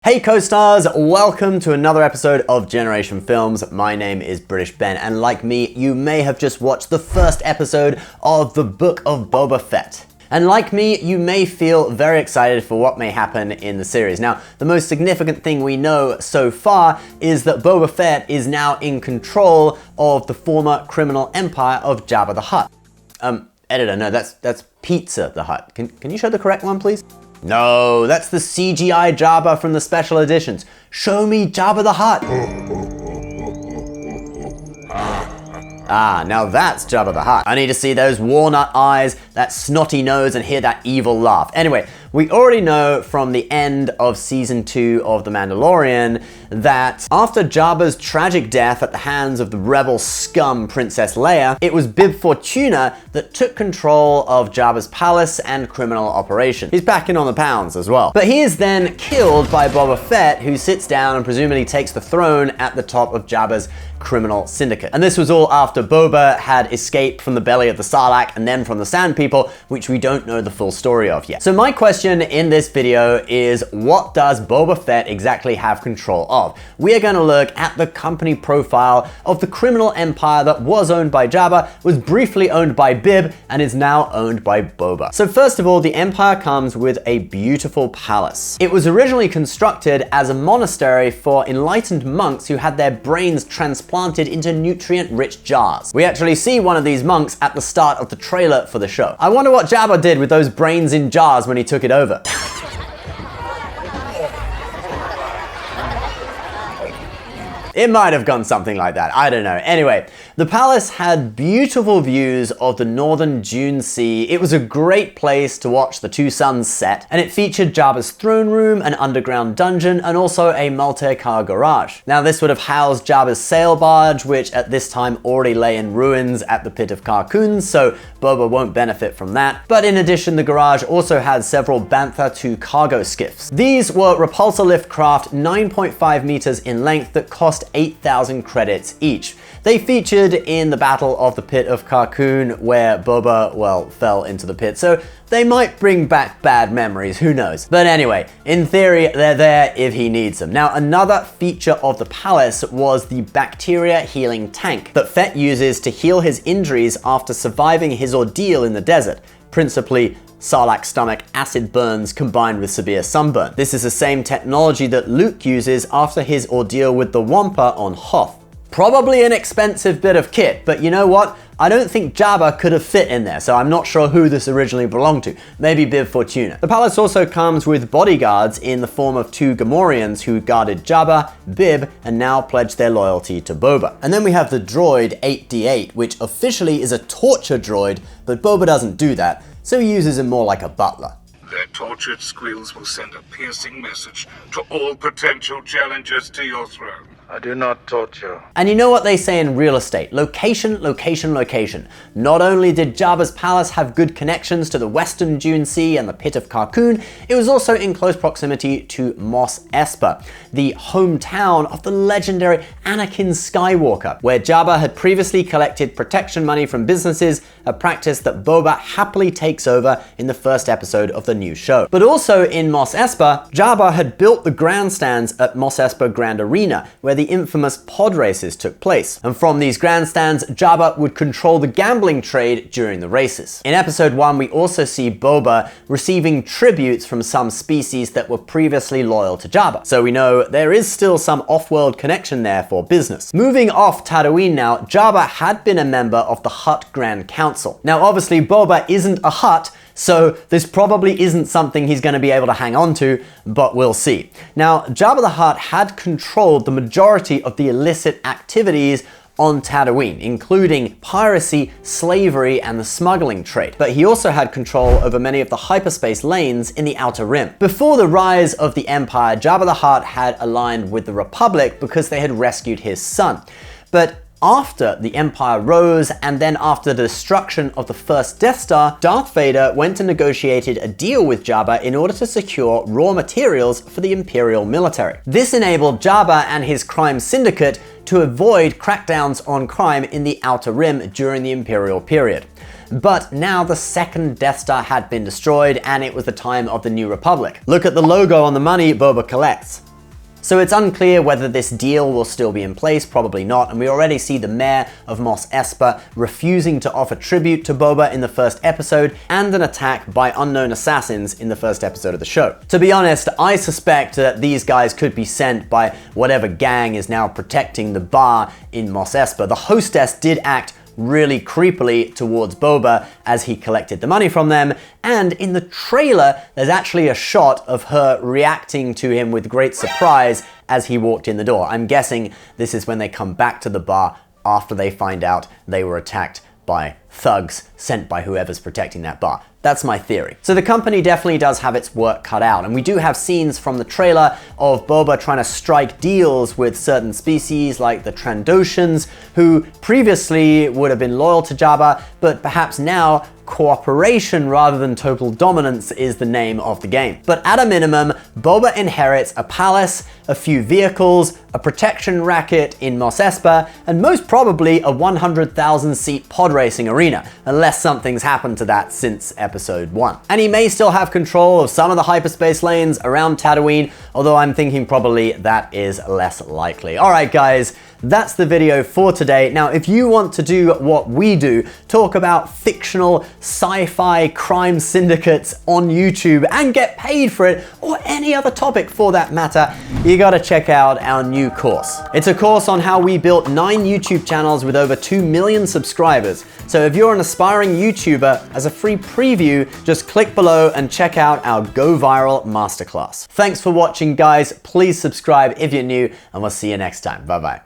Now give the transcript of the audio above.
Hey co-stars, welcome to another episode of Generation Films. My name is British Ben, and like me, you may have just watched the first episode of the Book of Boba Fett. And like me, you may feel very excited for what may happen in the series. Now, the most significant thing we know so far is that Boba Fett is now in control of the former criminal empire of Jabba the Hutt. Editor, no, that's Pizza the Hutt. Can you show the correct one, please? No, that's the CGI Jabba from the special editions. Show me Jabba the Hutt. Ah, now that's Jabba the Hutt. I need to see those walnut eyes, that snotty nose, and hear that evil laugh. Anyway, we already know from the end of season 2 of The Mandalorian that after Jabba's tragic death at the hands of the rebel scum Princess Leia, it was Bib Fortuna that took control of Jabba's palace and criminal operation. He's back in on the pounds as well. But he is then killed by Boba Fett, who sits down and presumably takes the throne at the top of Jabba's criminal syndicate. And this was all after Boba had escaped from the belly of the Sarlacc and then from the Sand People, which we don't know the full story of yet. So my question in this video is, what does Boba Fett exactly have control of? We are going to look at the company profile of the criminal empire that was owned by Jabba, was briefly owned by Bib, and is now owned by Boba. So first of all, the empire comes with a beautiful palace. It was originally constructed as a monastery for enlightened monks who had their brains transplanted into nutrient-rich jars. We actually see one of these monks at the start of the trailer for the show. I wonder what Jabba did with those brains in jars when he took it over. It might have gone something like that, I don't know. Anyway, the palace had beautiful views of the northern Dune Sea. It was a great place to watch the two suns set, and it featured Jabba's throne room, an underground dungeon, and also a multi-car garage. Now, this would have housed Jabba's sail barge, which at this time already lay in ruins at the Pit of Carcoons, so Boba won't benefit from that. But in addition, the garage also had several Bantha II cargo skiffs. These were repulsor lift craft 9.5 meters in length that cost 8,000 credits each. They featured in the Battle of the Pit of Carcoon, where Boba, well, fell into the pit, so they might bring back bad memories, who knows. But anyway, in theory, they're there if he needs them. Now, another feature of the palace was the bacteria healing tank that Fett uses to heal his injuries after surviving his ordeal in the desert, principally Sarlacc stomach acid burns combined with severe sunburn. This is the same technology that Luke uses after his ordeal with the Wampa on Hoth. Probably an expensive bit of kit, but you know what? I don't think Jabba could have fit in there, so I'm not sure who this originally belonged to. Maybe Bib Fortuna. The palace also comes with bodyguards in the form of 2 Gamorreans who guarded Jabba, Bib, and now pledged their loyalty to Boba. And then we have the droid 8D8, which officially is a torture droid, but Boba doesn't do that, so he uses him more like a butler. Their tortured squeals will send a piercing message to all potential challengers to your throne. I do not torture. And you know what they say in real estate? Location, location, location. Not only did Jabba's palace have good connections to the western Dune Sea and the Pit of Carcoon, it was also in close proximity to Mos Espa, the hometown of the legendary Anakin Skywalker, where Jabba had previously collected protection money from businesses, a practice that Boba happily takes over in the first episode of the new show. But also in Mos Espa, Jabba had built the grandstands at Mos Espa Grand Arena, where the infamous pod races took place. And from these grandstands, Jabba would control the gambling trade during the races. In episode 1, we also see Boba receiving tributes from some species that were previously loyal to Jabba. So we know there is still some off-world connection there for business. Moving off Tatooine now, Jabba had been a member of the Hutt Grand Council. Now obviously Boba isn't a Hutt, so this probably isn't something he's going to be able to hang on to, but we'll see. Now, Jabba the Hutt had controlled the majority of the illicit activities on Tatooine, including piracy, slavery, and the smuggling trade. But he also had control over many of the hyperspace lanes in the Outer Rim. Before the rise of the Empire, Jabba the Hutt had aligned with the Republic because they had rescued his son. But after the Empire rose, and then after the destruction of the first Death Star, Darth Vader went and negotiated a deal with Jabba in order to secure raw materials for the Imperial military. This enabled Jabba and his crime syndicate to avoid crackdowns on crime in the Outer Rim during the Imperial period. But now the second Death Star had been destroyed, and it was the time of the New Republic. Look at the logo on the money Boba collects. So it's unclear whether this deal will still be in place, probably not, and we already see the mayor of Mos Espa refusing to offer tribute to Boba in the first episode, and an attack by unknown assassins in the first episode of the show. To be honest, I suspect that these guys could be sent by whatever gang is now protecting the bar in Mos Espa. The hostess did act really creepily towards Boba as he collected the money from them, and in the trailer there's actually a shot of her reacting to him with great surprise as he walked in the door. I'm guessing this is when they come back to the bar after they find out they were attacked by thugs sent by whoever's protecting that bar. That's my theory. So the company definitely does have its work cut out, and we do have scenes from the trailer of Boba trying to strike deals with certain species like the Trandoshans, who previously would have been loyal to Jabba, but perhaps now cooperation rather than total dominance is the name of the game. But at a minimum, Boba inherits a palace, a few vehicles, a protection racket in Mos Espa, and most probably a 100,000 seat pod racing arena, unless something's happened to that since episode 1. And he may still have control of some of the hyperspace lanes around Tatooine, although I'm thinking probably that is less likely. Alright guys, that's the video for today. Now, if you want to do what we do, talk about fictional sci-fi crime syndicates on YouTube and get paid for it, or any other topic for that matter, you gotta check out our new course. It's a course on how we built 9 YouTube channels with over 2 million subscribers. So if you're an aspiring YouTuber, as a free preview, just click below and check out our Go Viral Masterclass. Thanks for watching, guys. Please subscribe if you're new, and we'll see you next time. Bye-bye.